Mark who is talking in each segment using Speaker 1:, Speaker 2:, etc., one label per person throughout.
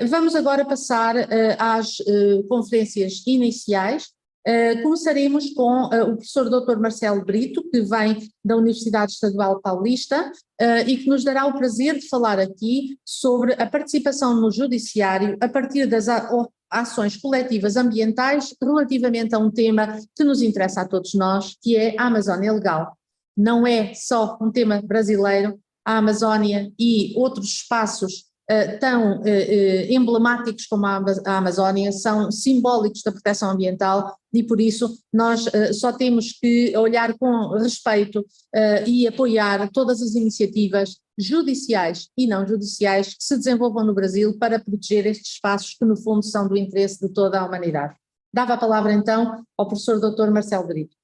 Speaker 1: Vamos agora passar às conferências iniciais. Começaremos com o professor Dr. Marcelo Brito, que vem da Universidade Estadual Paulista e que nos dará o prazer de falar aqui sobre a participação no judiciário a partir das ações coletivas ambientais relativamente a um tema que nos interessa a todos nós, que é a Amazónia Legal. Não é só um tema brasileiro, a Amazónia e outros espaços tão emblemáticos como a Amazónia são simbólicos da proteção ambiental e por isso nós só temos que olhar com respeito e apoiar todas as iniciativas judiciais e não judiciais que se desenvolvam no Brasil para proteger estes espaços que no fundo são do interesse de toda a humanidade. Dava a palavra então ao professor Dr. Marcelo Brito.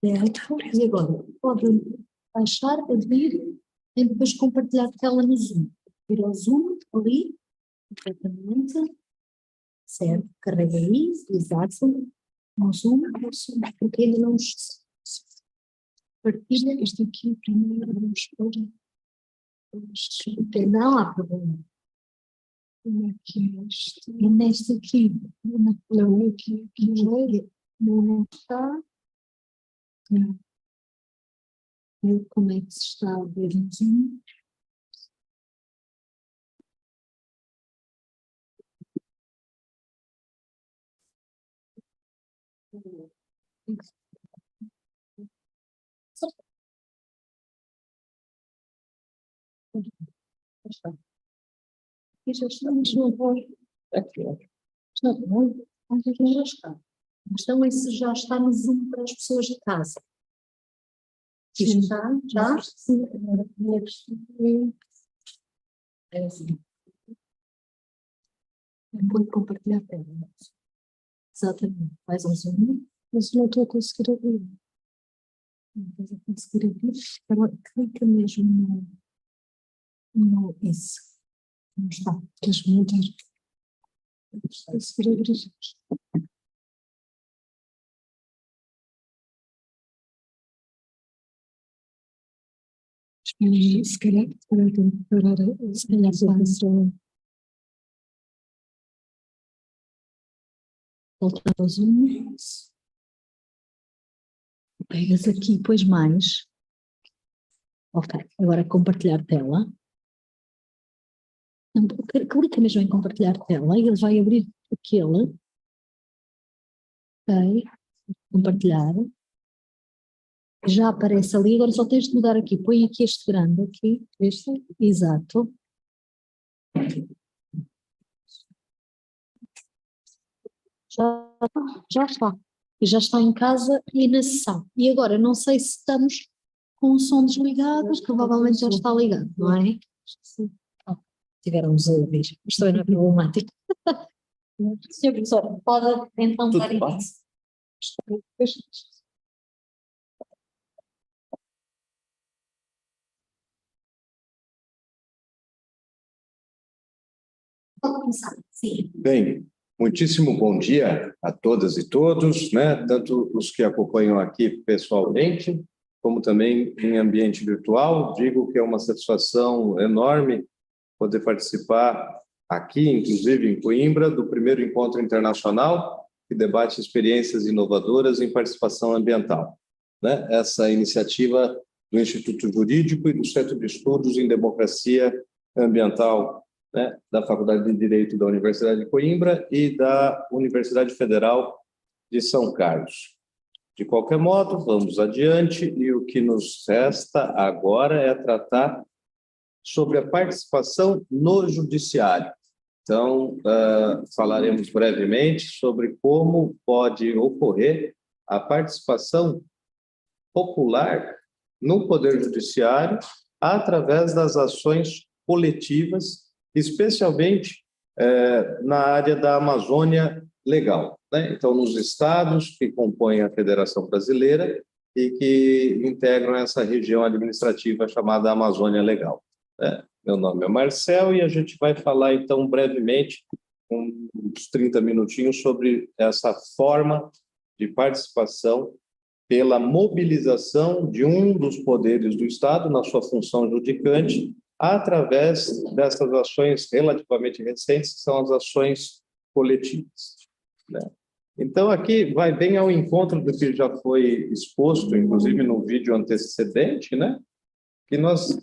Speaker 2: E agora, podem baixar, abrir e depois compartilhar a tela no Zoom. Ir ao Zoom, ali, completamente, certo? Carrega aí, exato, no Zoom, porque ainda não partilha. Este aqui, primeiro, vamos pôr. Não há problema. E neste aqui, não, aqui, não está. Como é que se está a ver no Zoom? E já estamos no apoio. Já bom, acho que já está. A questão é se já está no Zoom para as pessoas de casa. Sim. Está? Já? Sim. Agora, primeiro, é assim. Depois compartilhar a tela. Exatamente. Faz um Zoom. Mas não estou a conseguir abrir. Não estou a conseguir abrir. Agora, clica mesmo no isso. Não está. Queres montar? Não estou a conseguir abrir. Se calhar, tenho que parar, se calhar faço voltar ao Zoom, pegas aqui, depois mais, ok, agora compartilhar tela, clica mesmo em compartilhar tela e ele vai abrir aquele, ok, compartilhar, já aparece ali, agora só tens de mudar aqui, põe aqui este grande, aqui, este, exato. Já está. E já está em casa e na sessão. E agora, não sei se estamos com o som desligado, provavelmente já está ligado, não é? Sim. Tivemos a ouvir, mas também não é problemático. Senhor professor, pode então dar isso. Pode começar, sim.
Speaker 3: Bem, Muitíssimo bom dia a todas e todos, né? Tanto os que acompanham aqui pessoalmente, como também em ambiente virtual. Digo que é uma satisfação enorme poder participar aqui, inclusive em Coimbra, do primeiro encontro internacional que debate experiências inovadoras em participação ambiental, né? Essa iniciativa do Instituto Jurídico e do Centro de Estudos em Democracia Ambiental, né, da Faculdade de Direito da Universidade de Coimbra e da Universidade Federal de São Carlos. De qualquer modo, vamos adiante, e o que nos resta agora é tratar sobre a participação no judiciário. Então, falaremos brevemente sobre como pode ocorrer a participação popular no Poder Judiciário através das ações coletivas, especialmente na área da Amazônia Legal, né? Então, nos estados que compõem a Federação Brasileira e que integram essa região administrativa chamada Amazônia Legal, né? Meu nome é Marcel e a gente vai falar, então, brevemente, uns 30 minutinhos, sobre essa forma de participação pela mobilização de um dos poderes do Estado na sua função judicante, através dessas ações relativamente recentes, que são as ações coletivas, né? Então, aqui vai bem ao encontro do que já foi exposto, inclusive no vídeo antecedente, né? Que nós,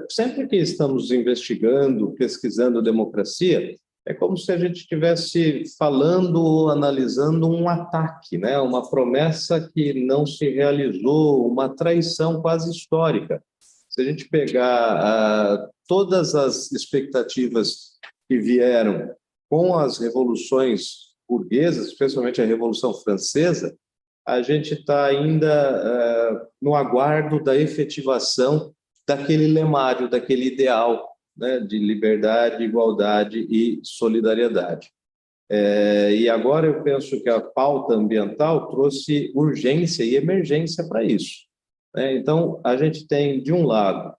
Speaker 3: sempre que estamos investigando, pesquisando democracia, é como se a gente estivesse falando, analisando um ataque, né? Uma promessa que não se realizou, uma traição quase histórica. Se a gente pegar todas as expectativas que vieram com as revoluções burguesas, especialmente a Revolução Francesa, a gente está ainda no aguardo da efetivação daquele lemário, daquele ideal, né, de liberdade, igualdade e solidariedade. E agora eu penso que a pauta ambiental trouxe urgência e emergência para isso, né? Então, a gente tem, de um lado,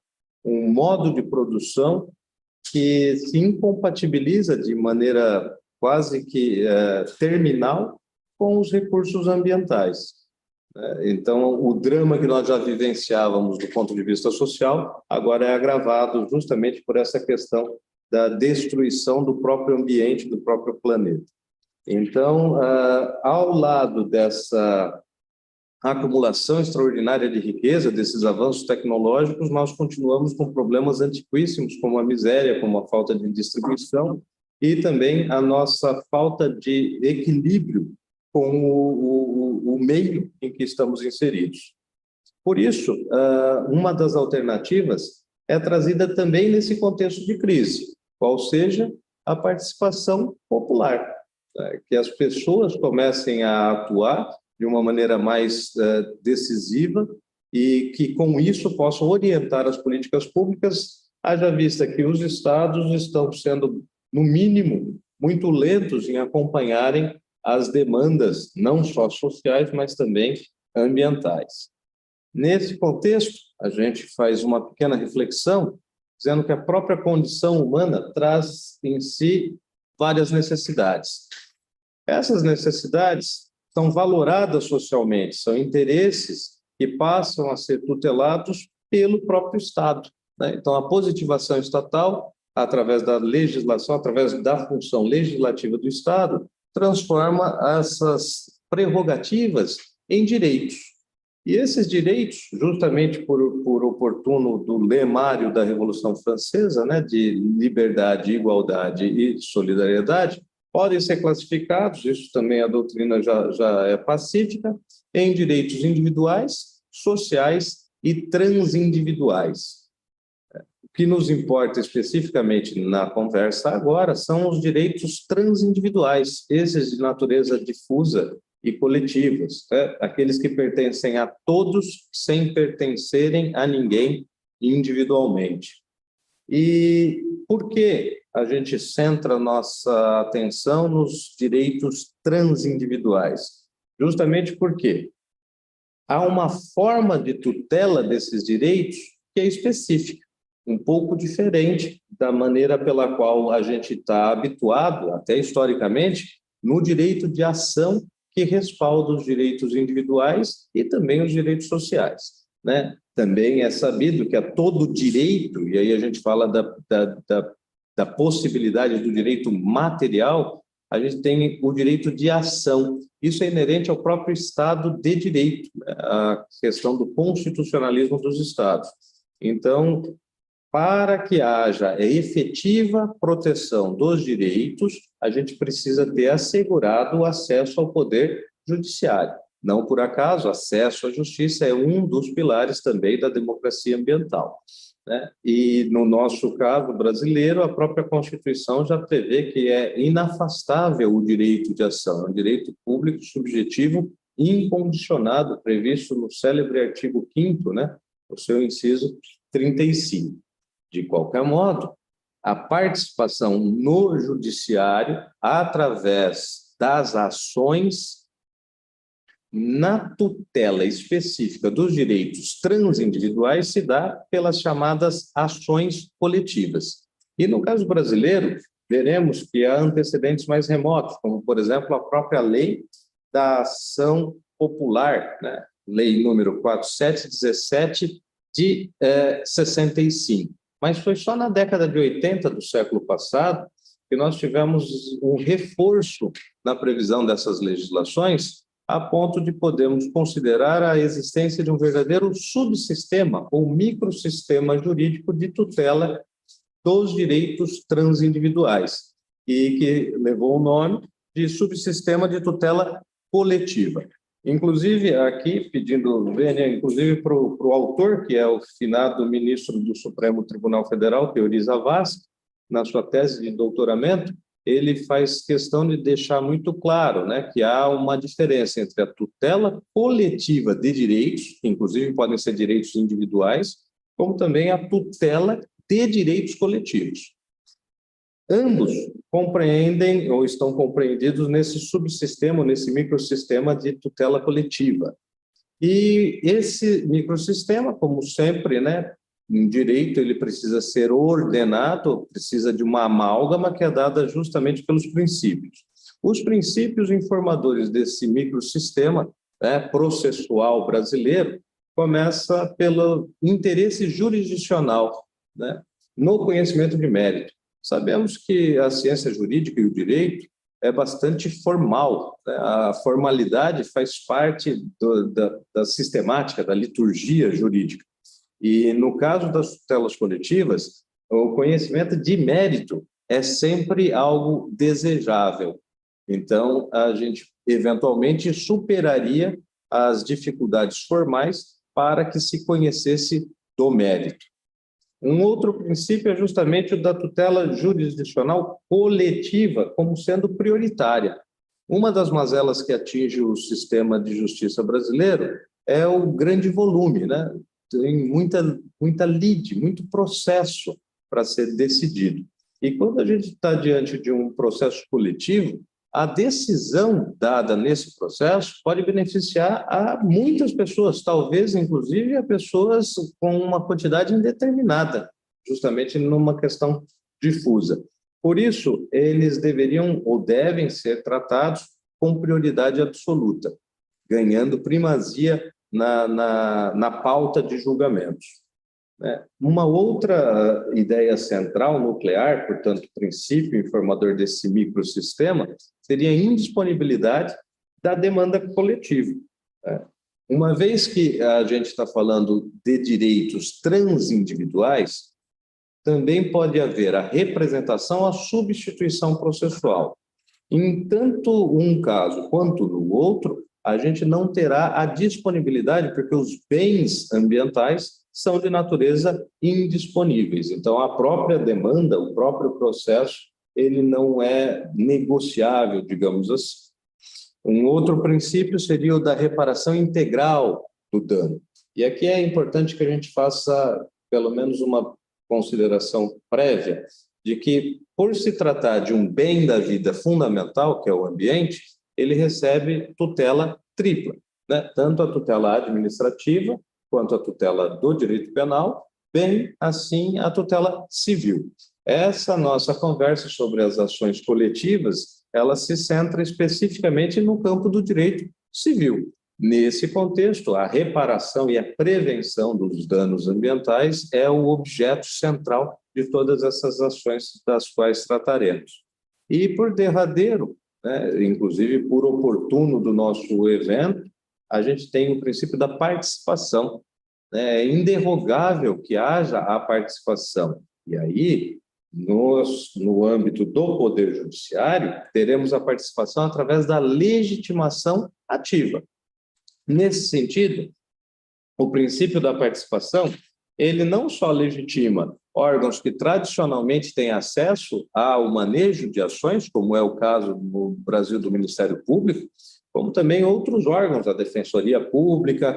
Speaker 3: um modo de produção que se incompatibiliza de maneira quase que terminal com os recursos ambientais. Então, o drama que nós já vivenciávamos do ponto de vista social, agora é agravado justamente por essa questão da destruição do próprio ambiente, do próprio planeta. Então, ao lado dessa acumulação extraordinária de riqueza, desses avanços tecnológicos, nós continuamos com problemas antiquíssimos, como a miséria, como a falta de distribuição e também a nossa falta de equilíbrio com o meio em que estamos inseridos. Por isso, uma das alternativas é trazida também nesse contexto de crise, qual seja a participação popular, né? Que as pessoas comecem a atuar de uma maneira mais decisiva e que, com isso, possam orientar as políticas públicas, haja vista que os estados estão sendo, no mínimo, muito lentos em acompanharem as demandas, não só sociais, mas também ambientais. Nesse contexto, a gente faz uma pequena reflexão, dizendo que a própria condição humana traz em si várias necessidades. Essas necessidades são valoradas socialmente, são interesses que passam a ser tutelados pelo próprio Estado, né? Então, a positivação estatal, através da legislação, através da função legislativa do Estado, transforma essas prerrogativas em direitos. E esses direitos, justamente por oportuno do lemário da Revolução Francesa, né, de liberdade, igualdade e solidariedade, podem ser classificados, isso também a doutrina já é pacífica, em direitos individuais, sociais e transindividuais. O que nos importa especificamente na conversa agora são os direitos transindividuais, esses de natureza difusa e coletivas, né? Aqueles que pertencem a todos sem pertencerem a ninguém individualmente. E por que a gente centra nossa atenção nos direitos transindividuais? Justamente porque há uma forma de tutela desses direitos que é específica, um pouco diferente da maneira pela qual a gente está habituado, até historicamente, no direito de ação que respalda os direitos individuais e também os direitos sociais, né? Também é sabido que a todo direito, e aí a gente fala da possibilidade do direito material, a gente tem o direito de ação. Isso é inerente ao próprio Estado de Direito, né? A questão do constitucionalismo dos Estados. Então, para que haja efetiva proteção dos direitos, a gente precisa ter assegurado o acesso ao poder judiciário. Não por acaso, acesso à justiça é um dos pilares também da democracia ambiental, né? E no nosso caso brasileiro, a própria Constituição já prevê que é inafastável o direito de ação, é um direito público subjetivo incondicionado, previsto no célebre artigo 5º, né, o seu inciso 35. De qualquer modo, a participação no judiciário, através das ações na tutela específica dos direitos transindividuais, se dá pelas chamadas ações coletivas. E no caso brasileiro, veremos que há antecedentes mais remotos, como, por exemplo, a própria Lei da Ação Popular, né? Lei número 4717 de 65. Mas foi só na década de 80 do século passado que nós tivemos um reforço na previsão dessas legislações, a ponto de podermos considerar a existência de um verdadeiro subsistema ou microsistema jurídico de tutela dos direitos transindividuais, e que levou o nome de subsistema de tutela coletiva. Inclusive, aqui, pedindo vênia, inclusive para o autor, que é o finado ministro do Supremo Tribunal Federal, Teori Zavascki, na sua tese de doutoramento, ele faz questão de deixar muito claro, né, que há uma diferença entre a tutela coletiva de direitos, que inclusive podem ser direitos individuais, como também a tutela de direitos coletivos. Ambos compreendem ou estão compreendidos nesse subsistema, nesse microsistema de tutela coletiva. E esse microsistema, como sempre, né, em direito, ele precisa ser ordenado, precisa de uma amálgama que é dada justamente pelos princípios. Os princípios informadores desse microsistema, né, processual brasileiro, começa pelo interesse jurisdicional, né, no conhecimento de mérito. Sabemos que a ciência jurídica e o direito é bastante formal, né? A formalidade faz parte da sistemática, da liturgia jurídica. E, no caso das tutelas coletivas, o conhecimento de mérito é sempre algo desejável. Então, a gente, eventualmente, superaria as dificuldades formais para que se conhecesse do mérito. Um outro princípio é justamente o da tutela jurisdicional coletiva como sendo prioritária. Uma das mazelas que atinge o sistema de justiça brasileiro é o grande volume, né? Tem muita lide, muito processo para ser decidido. E quando a gente está diante de um processo coletivo, a decisão dada nesse processo pode beneficiar a muitas pessoas, talvez, inclusive, a pessoas com uma quantidade indeterminada, justamente numa questão difusa. Por isso, eles deveriam ou devem ser tratados com prioridade absoluta, ganhando primazia na pauta de julgamentos. Uma outra ideia central nuclear, portanto, princípio informador desse microsistema, seria a indisponibilidade da demanda coletiva. Uma vez que a gente está falando de direitos transindividuais, também pode haver a representação, a substituição processual. Em tanto um caso quanto no outro, a gente não terá a disponibilidade, porque os bens ambientais são de natureza indisponíveis. Então, a própria demanda, o próprio processo, ele não é negociável, digamos assim. Um outro princípio seria o da reparação integral do dano. E aqui é importante que a gente faça, pelo menos, uma consideração prévia de que, por se tratar de um bem da vida fundamental, que é o ambiente, ele recebe tutela tripla, né? Tanto a tutela administrativa, quanto a tutela do direito penal, bem assim a tutela civil. Essa nossa conversa sobre as ações coletivas ela se centra especificamente no campo do direito civil. Nesse contexto, a reparação e a prevenção dos danos ambientais é o objeto central de todas essas ações das quais trataremos. E, por derradeiro, né, inclusive por oportuno do nosso evento, a gente tem o princípio da participação. É indерrogável que haja a participação. E aí, no âmbito do Poder Judiciário, teremos a participação através da legitimação ativa. Nesse sentido, o princípio da participação, ele não só legitima órgãos que tradicionalmente têm acesso ao manejo de ações, como é o caso no Brasil do Ministério Público, como também outros órgãos, a Defensoria Pública,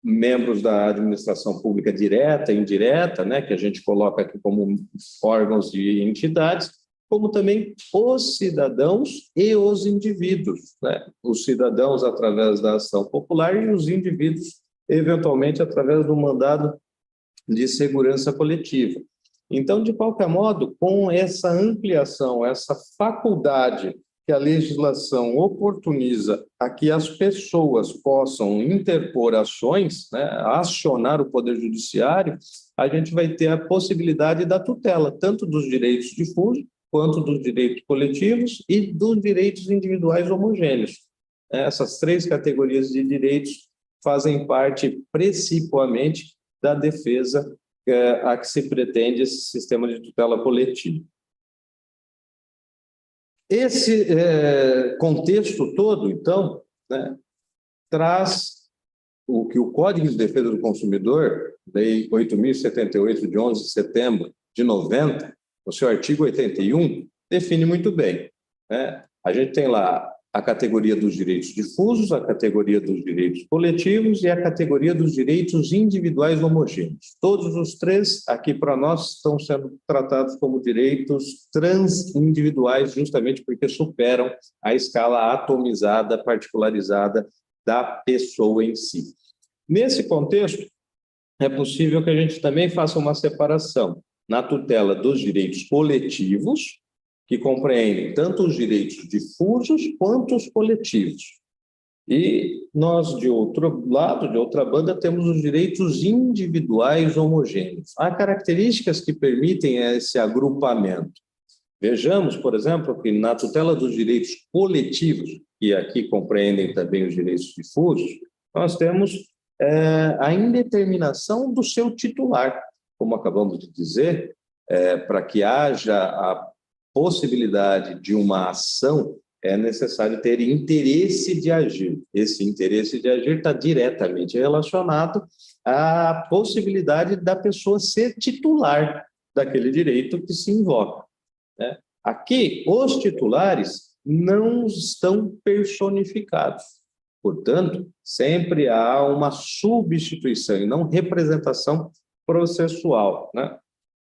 Speaker 3: membros da administração pública direta e indireta, né, que a gente coloca aqui como órgãos de entidades, como também os cidadãos e os indivíduos, né? Os cidadãos através da ação popular e os indivíduos, eventualmente, através do mandado de segurança coletiva. Então, de qualquer modo, com essa ampliação, essa faculdade que a legislação oportuniza a que as pessoas possam interpor ações, né, acionar o Poder Judiciário, a gente vai ter a possibilidade da tutela, tanto dos direitos difusos, quanto dos direitos coletivos e dos direitos individuais homogêneos. Essas três categorias de direitos fazem parte, principalmente, da defesa a que se pretende esse sistema de tutela coletiva. Esse contexto todo, então, né, traz o que o Código de Defesa do Consumidor, Lei 8.078, de 11 de setembro de 90, no seu artigo 81, define muito bem, né? A gente tem lá a categoria dos direitos difusos, a categoria dos direitos coletivos e a categoria dos direitos individuais homogêneos. Todos os três, aqui para nós, estão sendo tratados como direitos transindividuais, justamente porque superam a escala atomizada, particularizada da pessoa em si. Nesse contexto, é possível que a gente também faça uma separação na tutela dos direitos coletivos, que compreendem tanto os direitos difusos quanto os coletivos. E nós, de outro lado, de outra banda, temos os direitos individuais homogêneos. Há características que permitem esse agrupamento. Vejamos, por exemplo, que na tutela dos direitos coletivos, que aqui compreendem também os direitos difusos, nós temos a indeterminação do seu titular. Como acabamos de dizer, para que haja a possibilidade de uma ação, é necessário ter interesse de agir. Esse interesse de agir está diretamente relacionado à possibilidade da pessoa ser titular daquele direito que se invoca, né? Aqui, os titulares não estão personificados. Portanto, sempre há uma substituição e não representação processual, né?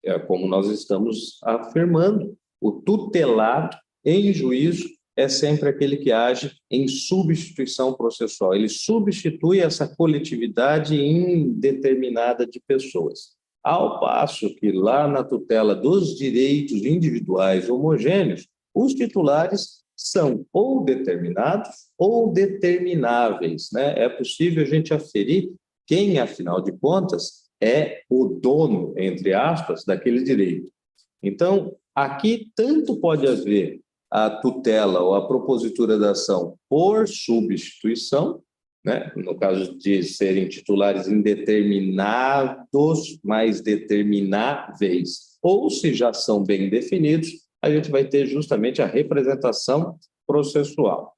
Speaker 3: É como nós estamos afirmando, o tutelado em juízo é sempre aquele que age em substituição processual. Ele substitui essa coletividade indeterminada de pessoas. Ao passo que lá na tutela dos direitos individuais homogêneos, os titulares são ou determinados ou determináveis, né? É possível a gente aferir quem, afinal de contas, é o dono, entre aspas, daquele direito. Então, aqui tanto pode haver a tutela ou a propositura da ação por substituição, né? No caso de serem titulares indeterminados, mas determináveis, ou se já são bem definidos, a gente vai ter justamente a representação processual.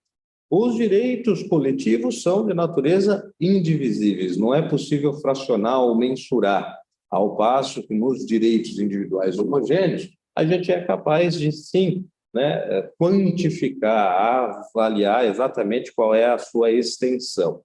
Speaker 3: Os direitos coletivos são de natureza indivisíveis, não é possível fracionar ou mensurar, ao passo que nos direitos individuais homogêneos, a gente é capaz de, sim, né, quantificar, avaliar exatamente qual é a sua extensão.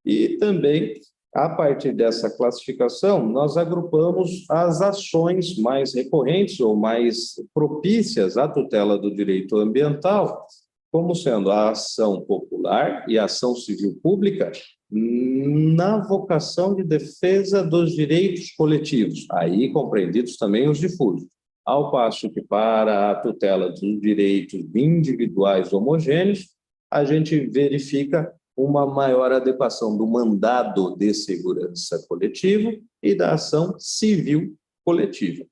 Speaker 3: E também, a partir dessa classificação, nós agrupamos as ações mais recorrentes ou mais propícias à tutela do direito ambiental, como sendo a ação popular e a ação civil pública na vocação de defesa dos direitos coletivos, aí compreendidos também os difusos, ao passo que para a tutela dos direitos individuais homogêneos, a gente verifica uma maior adequação do mandado de segurança coletivo e da ação civil coletiva.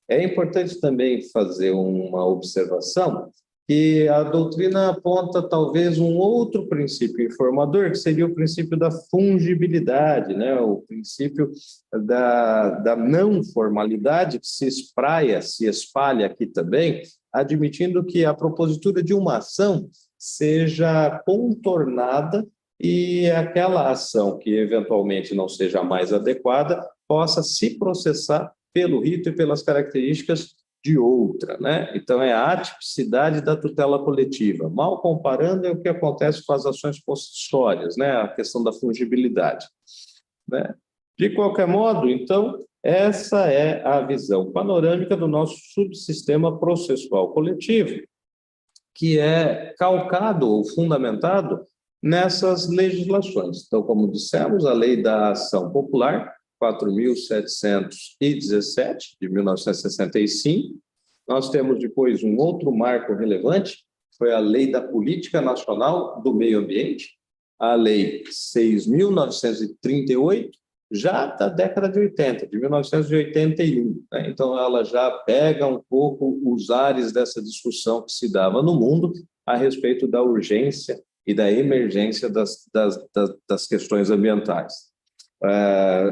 Speaker 3: É importante também fazer uma observação que a doutrina aponta talvez um outro princípio informador, que seria o princípio da fungibilidade, né? O princípio da não formalidade, que se espalha aqui também, admitindo que a propositura de uma ação seja contornada e aquela ação que eventualmente não seja mais adequada possa se processar pelo rito e pelas características de outra, né? Então, é a atipicidade da tutela coletiva. Mal comparando, é o que acontece com as ações possessórias, né? A questão da fungibilidade, né? De qualquer modo, então, essa é a visão panorâmica do nosso subsistema processual coletivo, que é calcado ou fundamentado nessas legislações. Então, como dissemos, a Lei da Ação Popular, 4.717, de 1965. Nós temos depois um outro marco relevante, foi a Lei da Política Nacional do Meio Ambiente, a Lei 6.938, já da década de 80, de 1981. Né? Então, ela já pega um pouco os ares dessa discussão que se dava no mundo a respeito da urgência e da emergência das questões ambientais.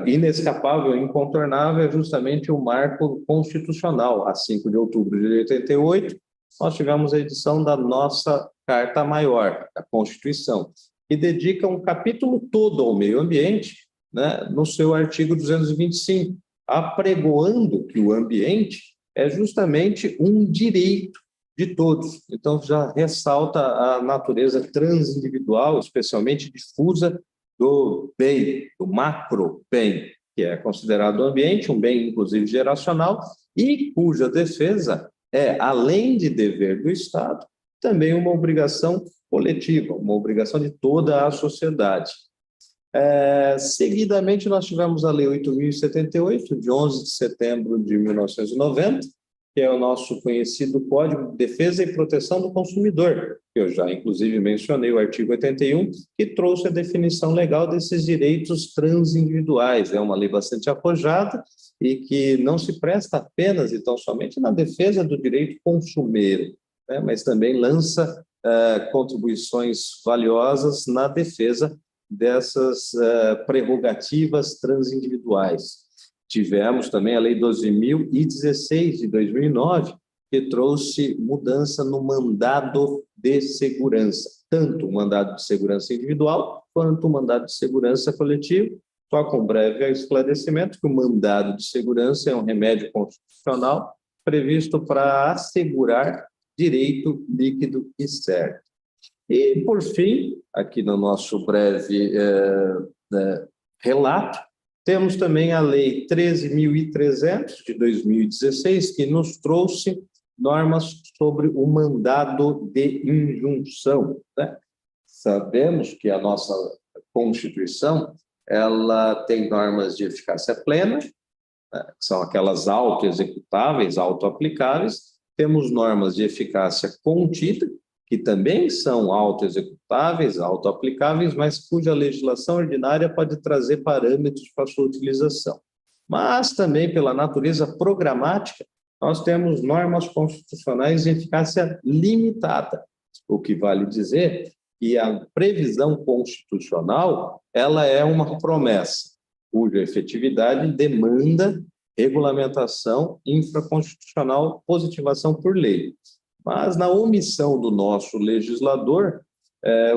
Speaker 3: Inescapável e incontornável é justamente o marco constitucional. A 5 de outubro de 88, nós tivemos a edição da nossa Carta Maior, da Constituição, que dedica um capítulo todo ao meio ambiente, né, no seu artigo 225, apregoando que o ambiente é justamente um direito de todos. Então, já ressalta a natureza transindividual, especialmente difusa, do bem, do macro-bem, que é considerado o ambiente, um bem, inclusive, geracional, e cuja defesa é, além de dever do Estado, também uma obrigação coletiva, uma obrigação de toda a sociedade. Seguidamente, nós tivemos a Lei 8.078, de 11 de setembro de 1990, que é o nosso conhecido Código de Defesa e Proteção do Consumidor, que eu já, inclusive, mencionei o artigo 81, que trouxe a definição legal desses direitos transindividuais. É uma lei bastante arrojada e que não se presta apenas e tão somente na defesa do direito consumeiro, né, mas também lança contribuições valiosas na defesa dessas prerrogativas transindividuais. Tivemos também a Lei 12.016, de 2009, que trouxe mudança no mandado de segurança, tanto o mandado de segurança individual quanto o mandado de segurança coletivo, só com breve esclarecimento que o mandado de segurança é um remédio constitucional previsto para assegurar direito líquido e certo. E, por fim, aqui no nosso breve relato, temos também a Lei 13.300, de 2016, que nos trouxe normas sobre o mandado de injunção, né? Sabemos que a nossa Constituição ela tem normas de eficácia plena, né, que são aquelas autoexecutáveis, autoaplicáveis. Temos normas de eficácia contida, que também são autoexecutáveis, autoaplicáveis, mas cuja legislação ordinária pode trazer parâmetros para sua utilização. Mas também, pela natureza programática, nós temos normas constitucionais de eficácia limitada, o que vale dizer que a previsão constitucional ela é uma promessa, cuja efetividade demanda regulamentação infraconstitucional, positivação por lei. Mas, na omissão do nosso legislador,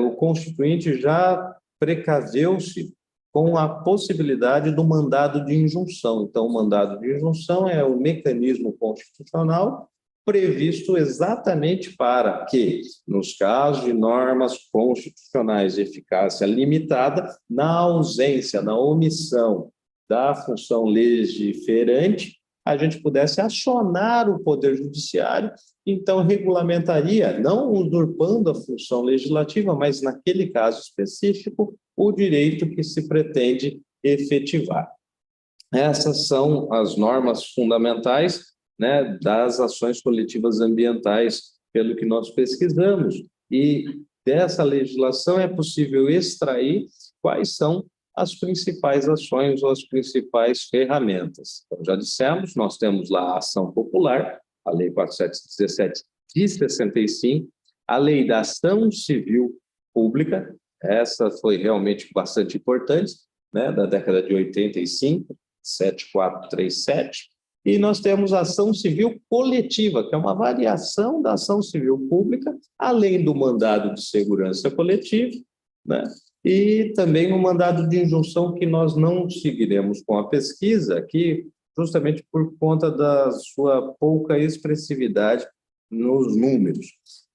Speaker 3: o Constituinte já precaveu-se com a possibilidade do mandado de injunção. Então, o mandado de injunção é o mecanismo constitucional previsto exatamente para que, nos casos de normas constitucionais de eficácia limitada, na ausência, na omissão da função legiferante, a gente pudesse acionar o Poder Judiciário, então regulamentaria, não usurpando a função legislativa, mas naquele caso específico, o direito que se pretende efetivar. Essas são as normas fundamentais né, das ações coletivas ambientais, pelo que nós pesquisamos. E dessa legislação é possível extrair quais são as principais ações ou as principais ferramentas. Então, já dissemos, nós temos lá a ação popular, a Lei 4.717 de 65, a Lei da Ação Civil Pública, essa foi realmente bastante importante, né, da década de 85, 7437, e nós temos a ação civil coletiva, que é uma variação da ação civil pública, além do mandado de segurança coletiva, né, e também um mandado de injunção que nós não seguiremos com a pesquisa aqui, justamente por conta da sua pouca expressividade nos números.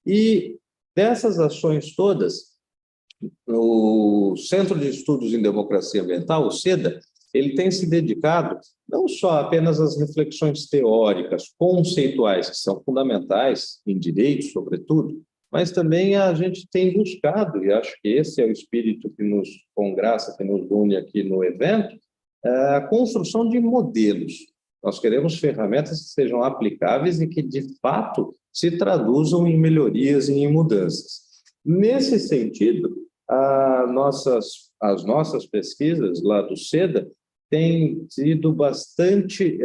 Speaker 3: E dessas ações todas, o Centro de Estudos em Democracia Ambiental, o CEDA, ele tem se dedicado não só apenas às reflexões teóricas, conceituais, que são fundamentais em direito, sobretudo, mas também a gente tem buscado, e acho que esse é o espírito que nos congraça, que nos une aqui no evento, a construção de modelos. Nós queremos ferramentas que sejam aplicáveis e que, de fato, se traduzam em melhorias e em mudanças. Nesse sentido, as nossas pesquisas lá do CEDA têm tido bastante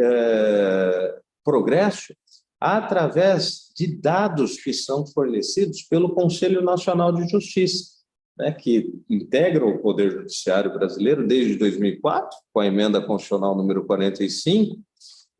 Speaker 3: progresso através de dados que são fornecidos pelo Conselho Nacional de Justiça, né, que integra o Poder Judiciário brasileiro desde 2004, com a emenda constitucional número 45,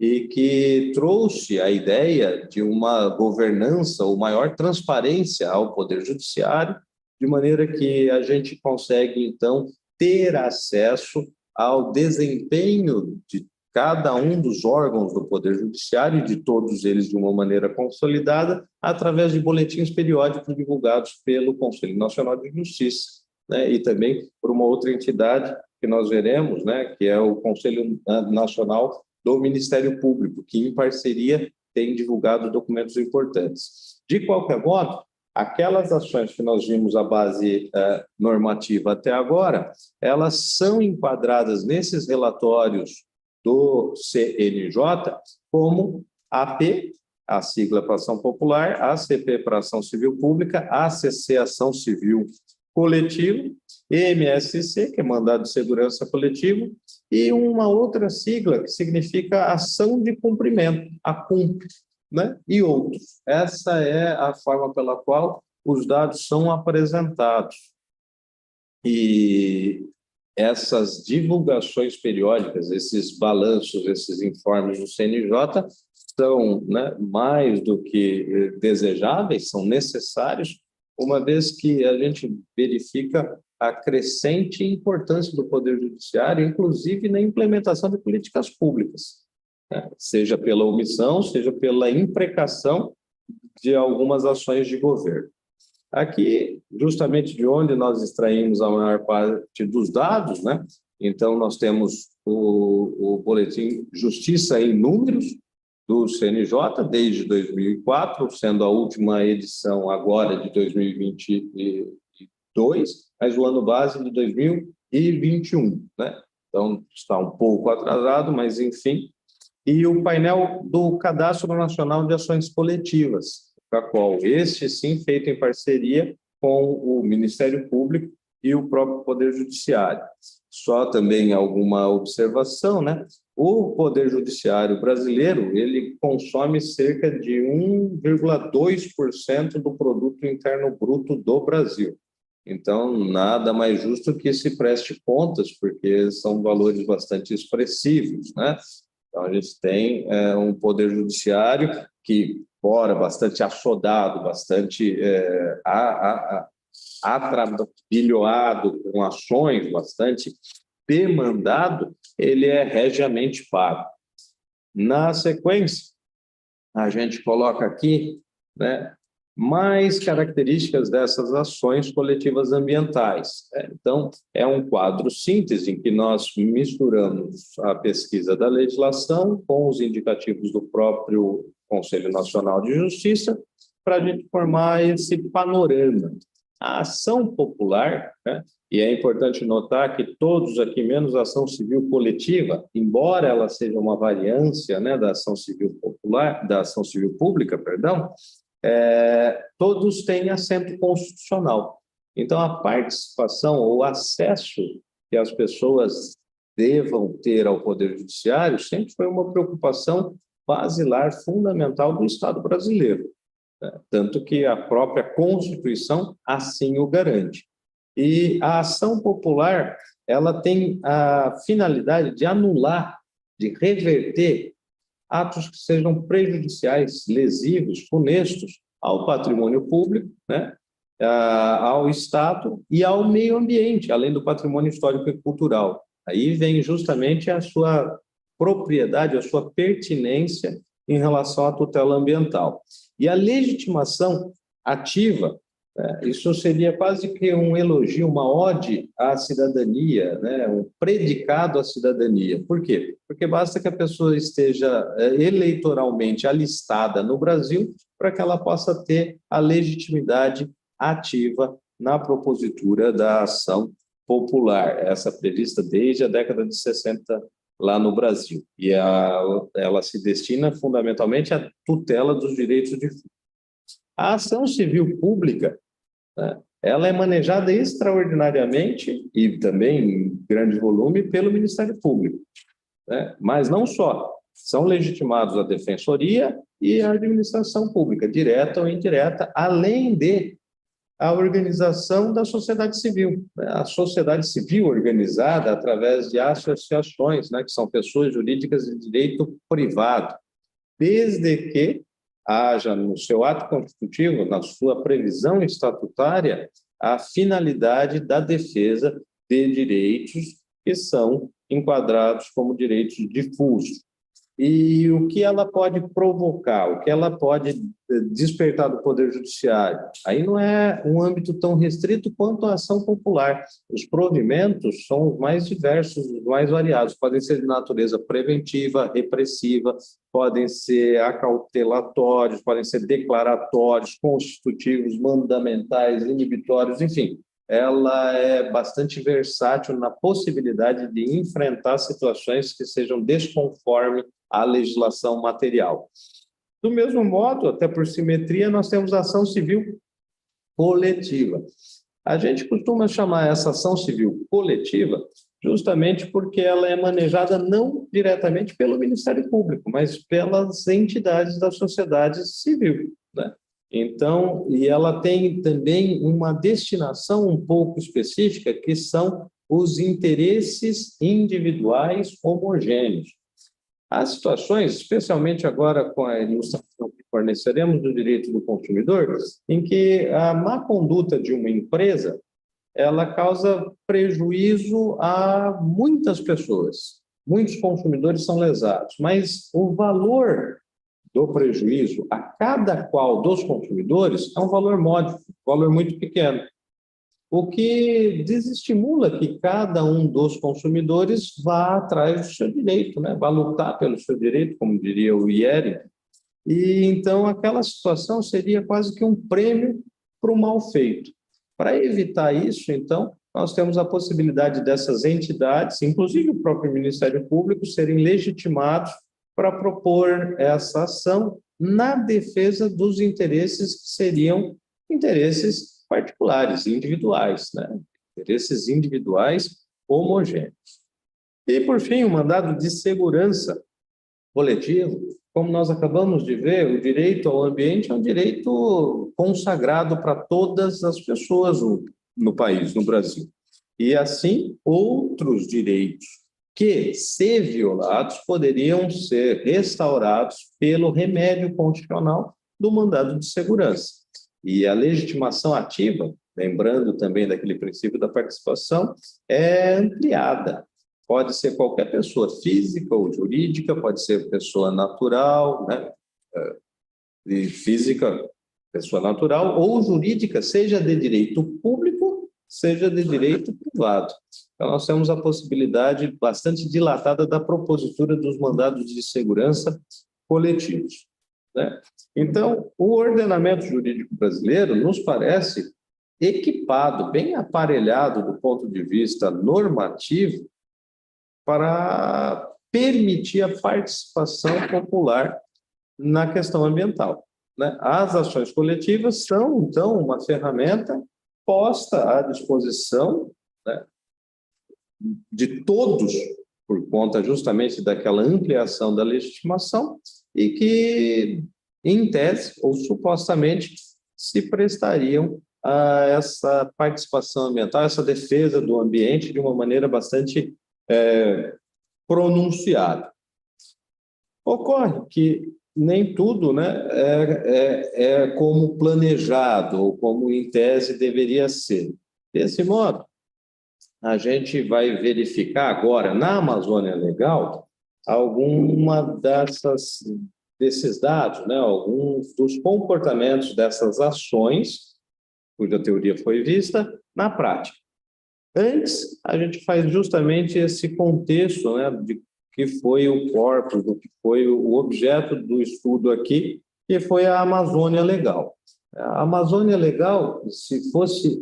Speaker 3: e que trouxe a ideia de uma governança ou maior transparência ao Poder Judiciário, de maneira que a gente consegue, então, ter acesso ao desempenho de cada um dos órgãos do Poder Judiciário e de todos eles de uma maneira consolidada, através de boletins periódicos divulgados pelo Conselho Nacional de Justiça, né, e também por uma outra entidade que nós veremos, né, que é o Conselho Nacional do Ministério Público, que, em parceria, tem divulgado documentos importantes. De qualquer modo, aquelas ações que nós vimos a base normativa até agora, elas são enquadradas nesses relatórios do CNJ como AP, a sigla para Ação Popular, ACP para Ação Civil Pública, ACC, Ação Civil Coletiva, MSC, que é Mandado de Segurança Coletivo, e uma outra sigla que significa Ação de Cumprimento, a CUMP, né? E outros. Essa é a forma pela qual os dados são apresentados. E essas divulgações periódicas, esses balanços, esses informes do CNJ são, né, mais do que desejáveis, são necessários, uma vez que a gente verifica a crescente importância do Poder Judiciário, inclusive na implementação de políticas públicas, né, seja pela omissão, seja pela imprecação de algumas ações de governo. Aqui, justamente de onde nós extraímos a maior parte dos dados, né? Então, nós temos o boletim Justiça em Números do CNJ, desde 2004, sendo a última edição agora de 2022, mas o ano base de 2021, né? Então, está um pouco atrasado, mas enfim. E o painel do Cadastro Nacional de Ações Coletivas, para qual este, sim, feito em parceria com o Ministério Público e o próprio Poder Judiciário. Só também alguma observação, né? O Poder Judiciário brasileiro, ele consome cerca de 1,2% do produto interno bruto do Brasil. Então, nada mais justo que se preste contas, porque são valores bastante expressivos, né? Então, a gente tem um Poder Judiciário que, embora bastante assodado, bastante atrabilhoado com ações, bastante demandado, ele é regiamente pago. Na sequência, a gente coloca aqui, né, mais características dessas ações coletivas ambientais. Então, é um quadro síntese em que nós misturamos a pesquisa da legislação com os indicativos do próprio Conselho Nacional de Justiça para a gente formar esse panorama. A ação popular, né, E é importante notar que todos aqui, menos a ação civil coletiva, embora ela seja uma variância, né, da ação civil popular, da ação civil pública, perdão, todos têm assento constitucional. Então, a participação ou o acesso que as pessoas devam ter ao Poder Judiciário sempre foi uma preocupação basilar, fundamental do Estado brasileiro, né? Tanto que a própria Constituição assim o garante. E a ação popular, ela tem a finalidade de anular, de reverter atos que sejam prejudiciais, lesivos, funestos ao patrimônio público, né? Ao Estado e ao meio ambiente, além do patrimônio histórico e cultural. Aí vem justamente a sua propriedade, a sua pertinência em relação à tutela ambiental. E a legitimação ativa, isso seria quase que um elogio, uma ode à cidadania, né? Um predicado à cidadania. Por quê? Porque basta que a pessoa esteja eleitoralmente alistada no Brasil para que ela possa ter a legitimidade ativa na propositura da ação popular, essa prevista desde a década de 60 lá no Brasil. E ela se destina fundamentalmente à tutela dos direitos de fundo. A ação civil pública, né, ela é manejada extraordinariamente e também em grande volume pelo Ministério Público, né? Mas não só, são legitimados a Defensoria e a administração pública, direta ou indireta, além de a organização da sociedade civil, né? A sociedade civil organizada através de associações, né, que são pessoas jurídicas de direito privado, desde que haja no seu ato constitutivo, na sua previsão estatutária, a finalidade da defesa de direitos que são enquadrados como direitos difusos. E o que ela pode provocar, o que ela pode despertar do Poder Judiciário? Aí não é um âmbito tão restrito quanto a ação popular. Os provimentos são os mais diversos, os mais variados. Podem ser de natureza preventiva, repressiva, podem ser acautelatórios, podem ser declaratórios, constitutivos, mandamentais, inibitórios, enfim. Ela é bastante versátil na possibilidade de enfrentar situações que sejam desconforme à legislação material. Do mesmo modo, até por simetria, nós temos a ação civil coletiva. A gente costuma chamar essa ação civil coletiva justamente porque ela é manejada não diretamente pelo Ministério Público, mas pelas entidades da sociedade civil, né? Então, e ela tem também uma destinação um pouco específica, que são os interesses individuais homogêneos. Há situações, especialmente agora com a ilustração que forneceremos do direito do consumidor, em que a má conduta de uma empresa, ela causa prejuízo a muitas pessoas. Muitos consumidores são lesados, mas o valor do prejuízo a cada qual dos consumidores é um valor módico, um valor muito pequeno, o que desestimula que cada um dos consumidores vá atrás do seu direito, né? Vá lutar pelo seu direito, como diria o IERI. E então aquela situação seria quase que um prêmio para o mal feito. Para evitar isso, então, nós temos a possibilidade dessas entidades, inclusive o próprio Ministério Público, serem legitimados para propor essa ação na defesa dos interesses que seriam interesses particulares, individuais, né? Interesses individuais homogêneos. E, por fim, o mandado de segurança coletivo, como nós acabamos de ver, o direito ao ambiente é um direito consagrado para todas as pessoas no país, no Brasil. E, assim, outros direitos que, se violados, poderiam ser restaurados pelo remédio constitucional do mandado de segurança. E a legitimação ativa, lembrando também daquele princípio da participação, é ampliada. Pode ser qualquer pessoa, física ou jurídica, pode ser pessoa natural, né? E física, pessoa natural, ou jurídica, seja de direito público, seja de direito privado. Então, nós temos a possibilidade bastante dilatada da propositura dos mandados de segurança coletivos, né? Então, o ordenamento jurídico brasileiro nos parece equipado, bem aparelhado do ponto de vista normativo para permitir a participação popular na questão ambiental, né? As ações coletivas são, então, uma ferramenta posta à disposição, né, de todos, por conta justamente daquela ampliação da legitimação, e que, em tese, ou supostamente, se prestariam a essa participação ambiental, essa defesa do ambiente de uma maneira bastante pronunciada. Ocorre que nem tudo, né, é como planejado ou como, em tese, deveria ser. Desse modo, a gente vai verificar agora, na Amazônia Legal, desses dados, né, alguns dos comportamentos dessas ações, cuja teoria foi vista, na prática. Antes, a gente faz justamente esse contexto, né, de que foi o corpus, do que foi o objeto do estudo aqui, que foi a Amazônia Legal. A Amazônia Legal, se fosse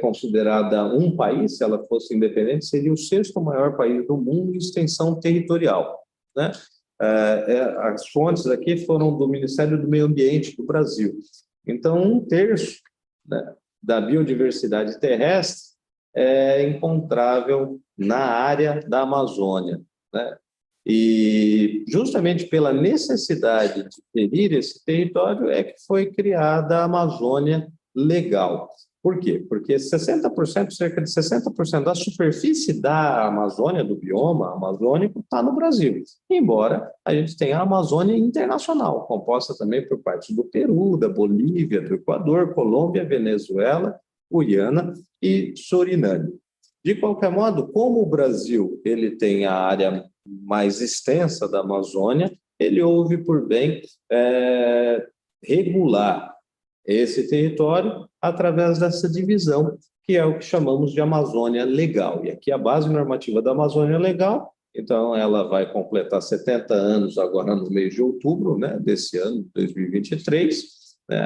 Speaker 3: considerada um país, se ela fosse independente, seria o 6º maior país do mundo em extensão territorial, né? As fontes aqui foram do Ministério do Meio Ambiente do Brasil. Então, 1/3, né, da biodiversidade terrestre é encontrável na área da Amazônia, né? E justamente pela necessidade de gerir esse território é que foi criada a Amazônia Legal. Por quê? Porque 60%, cerca de 60% da superfície da Amazônia, do bioma amazônico, está no Brasil. Embora a gente tenha a Amazônia internacional, composta também por partes do Peru, da Bolívia, do Equador, Colômbia, Venezuela, Guiana e Suriname. De qualquer modo, como o Brasil ele tem a área mais extensa da Amazônia, ele houve por bem regular esse território através dessa divisão, que é o que chamamos de Amazônia Legal. E aqui a base normativa da Amazônia Legal, então ela vai completar 70 anos agora no mês de outubro, né, desse ano, 2023,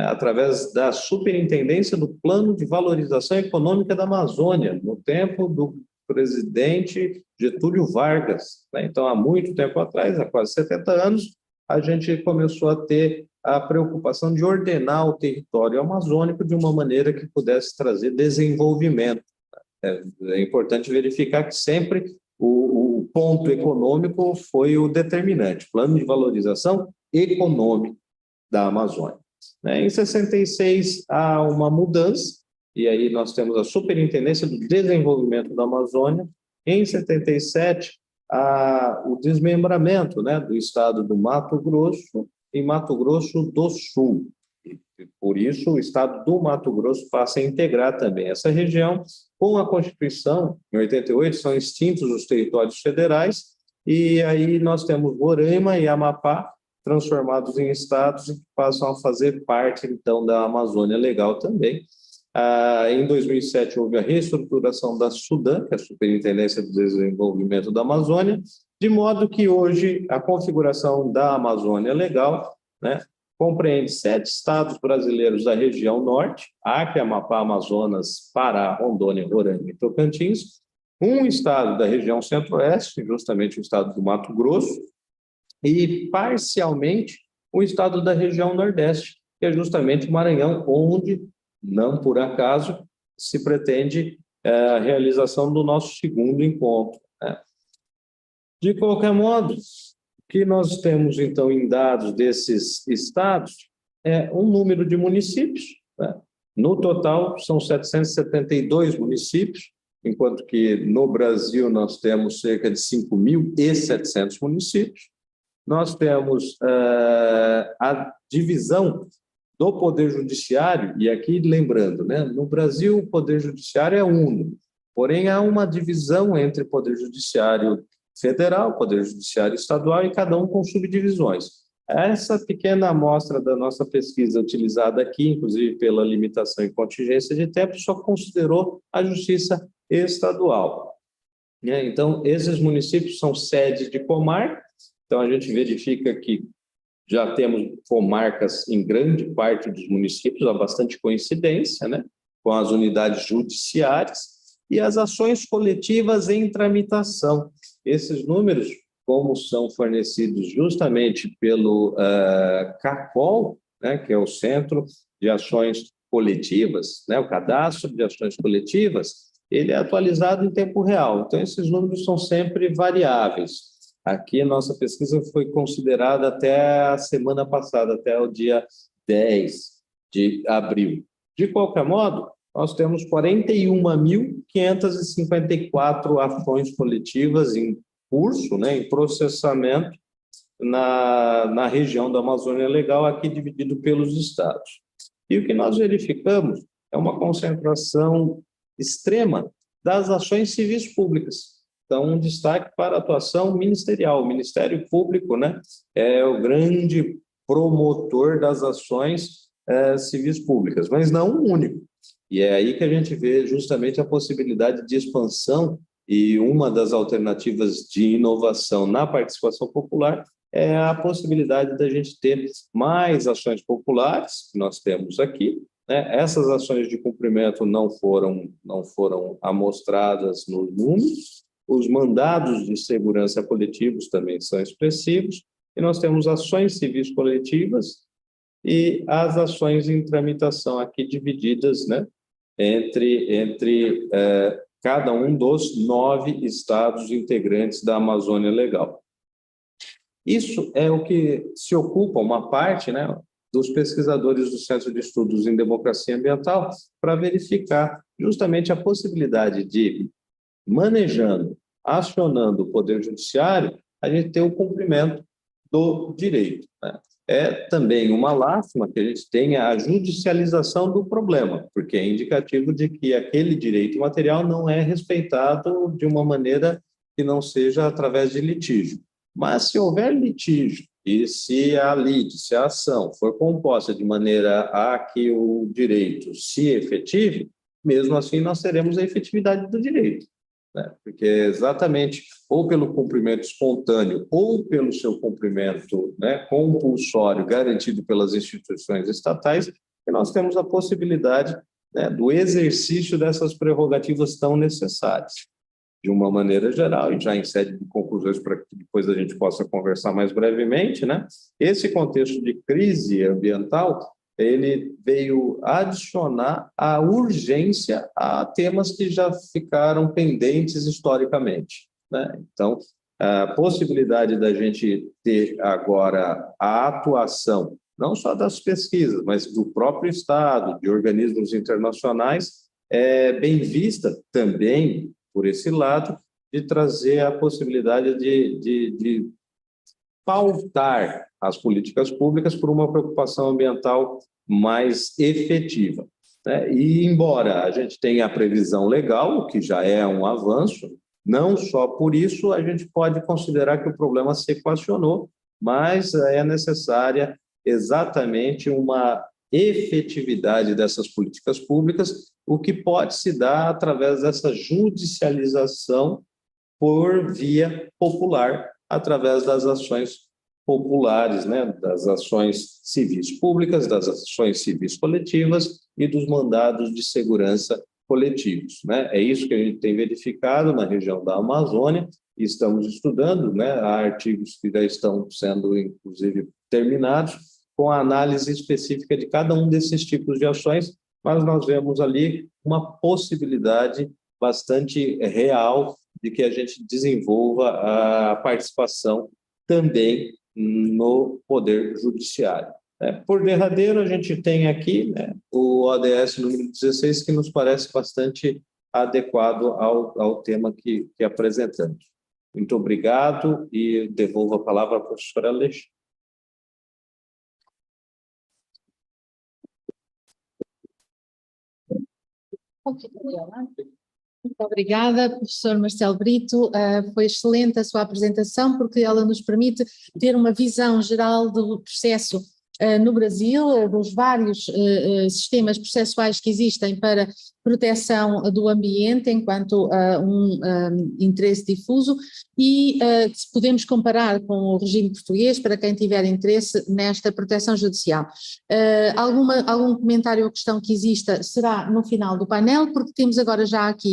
Speaker 3: através da Superintendência do Plano de Valorização Econômica da Amazônia, no tempo do presidente Getúlio Vargas, né? Então, há muito tempo atrás, há quase 70 anos, a gente começou a ter a preocupação de ordenar o território amazônico de uma maneira que pudesse trazer desenvolvimento. É importante verificar que sempre o ponto econômico foi o determinante, plano de valorização econômica da Amazônia. Em 66, há uma mudança, e aí nós temos a Superintendência do Desenvolvimento da Amazônia. Em 77, o desmembramento, né, do estado do Mato Grosso em Mato Grosso do Sul. E, por isso, o estado do Mato Grosso passa a integrar também essa região. Com a Constituição, em 88, são extintos os territórios federais, e aí nós temos Roraima e Amapá transformados em estados e que passam a fazer parte, então, da Amazônia Legal também. Em 2007, houve a reestruturação da SUDAM, que é a Superintendência do Desenvolvimento da Amazônia, de modo que hoje a configuração da Amazônia Legal, né, compreende 7 estados brasileiros da região norte, Acre, Amapá, Amazonas, Pará, Rondônia, Roraima e Tocantins, um estado da região centro-oeste, justamente o estado do Mato Grosso, e parcialmente o estado da região nordeste, que é justamente o Maranhão, onde, não por acaso, se pretende a realização do nosso segundo encontro, né? De qualquer modo, o que nós temos, então, em dados desses estados é um número de municípios, né? No total, são 772 municípios, enquanto que no Brasil nós temos cerca de 5.700 municípios. Nós temos a divisão do Poder Judiciário, e aqui lembrando, né, no Brasil o Poder Judiciário é uno, porém há uma divisão entre Poder Judiciário Federal, Poder Judiciário Estadual, e cada um com subdivisões. Essa pequena amostra da nossa pesquisa utilizada aqui, inclusive pela limitação e contingência de tempo, só considerou a Justiça Estadual. Então, esses municípios são sedes de comarca, então a gente verifica que já temos comarcas em grande parte dos municípios, há bastante coincidência, né? com as unidades judiciárias, e as ações coletivas em tramitação. Esses números, como são fornecidos justamente pelo CACOL, né, que é o Centro de Ações Coletivas, né, o Cadastro de Ações Coletivas, ele é atualizado em tempo real. Então, esses números são sempre variáveis. Aqui, a nossa pesquisa foi considerada até a semana passada, até o dia 10 de abril. De qualquer modo, nós temos 41.554 ações coletivas em curso, né, em processamento na região da Amazônia Legal, aqui dividido pelos estados. E o que nós verificamos é uma concentração extrema das ações civis públicas. Então, um destaque para a atuação ministerial. O Ministério Público, né, é o grande promotor das ações civis públicas, mas não o único. E é aí que a gente vê justamente a possibilidade de expansão, e uma das alternativas de inovação na participação popular é a possibilidade da gente ter mais ações populares, que nós temos aqui, né? Essas ações de cumprimento não foram amostradas nos números, os mandados de segurança coletivos também são expressivos, e nós temos ações civis coletivas e as ações em tramitação aqui divididas, né, entre cada um dos 9 estados integrantes da Amazônia Legal. Isso é o que se ocupa uma parte, né, dos pesquisadores do Centro de Estudos em Democracia Ambiental para verificar justamente a possibilidade de, manejando, acionando o Poder Judiciário, a gente ter o cumprimento do direito, né? É também uma lástima que a gente tenha a judicialização do problema, porque é indicativo de que aquele direito material não é respeitado de uma maneira que não seja através de litígio. Mas se houver litígio e se a lide, se a ação for composta de maneira a que o direito se efetive, mesmo assim nós teremos a efetividade do direito, né? Porque exatamente ou pelo cumprimento espontâneo ou pelo seu cumprimento, né, compulsório garantido pelas instituições estatais, que nós temos a possibilidade, né, do exercício dessas prerrogativas tão necessárias. De uma maneira geral, e já em sede de conclusões para que depois a gente possa conversar mais brevemente, né, esse contexto de crise ambiental, ele veio adicionar a urgência a temas que já ficaram pendentes historicamente, né? Então, a possibilidade da gente ter agora a atuação, não só das pesquisas, mas do próprio Estado, de organismos internacionais, é bem vista também, por esse lado, de trazer a possibilidade de pautar as políticas públicas por uma preocupação ambiental mais efetiva, né? E, embora a gente tenha a previsão legal, o que já é um avanço, não só por isso a gente pode considerar que o problema se equacionou, mas é necessária exatamente uma efetividade dessas políticas públicas, o que pode se dar através dessa judicialização por via popular, através das ações populares, né, das ações civis públicas, das ações civis coletivas e dos mandados de segurança coletivos, né? É isso que a gente tem verificado na região da Amazônia e estamos estudando, né, há artigos que já estão sendo, inclusive, terminados, com a análise específica de cada um desses tipos de ações, mas nós vemos ali uma possibilidade bastante real de que a gente desenvolva a participação também no Poder Judiciário. Por derradeiro, a gente tem aqui, né, o ODS número 16, que nos parece bastante adequado ao tema que apresentamos. Muito obrigado e devolvo a palavra à professora Alexandre.
Speaker 1: Muito obrigada, professor Marcelo Brito. Foi excelente a sua apresentação, porque ela nos permite ter uma visão geral do processo no Brasil, dos vários sistemas processuais que existem para proteção do ambiente enquanto interesse difuso e se podemos comparar com o regime português para quem tiver interesse nesta proteção judicial. Algum comentário ou questão que exista será no final do painel, porque temos agora já aqui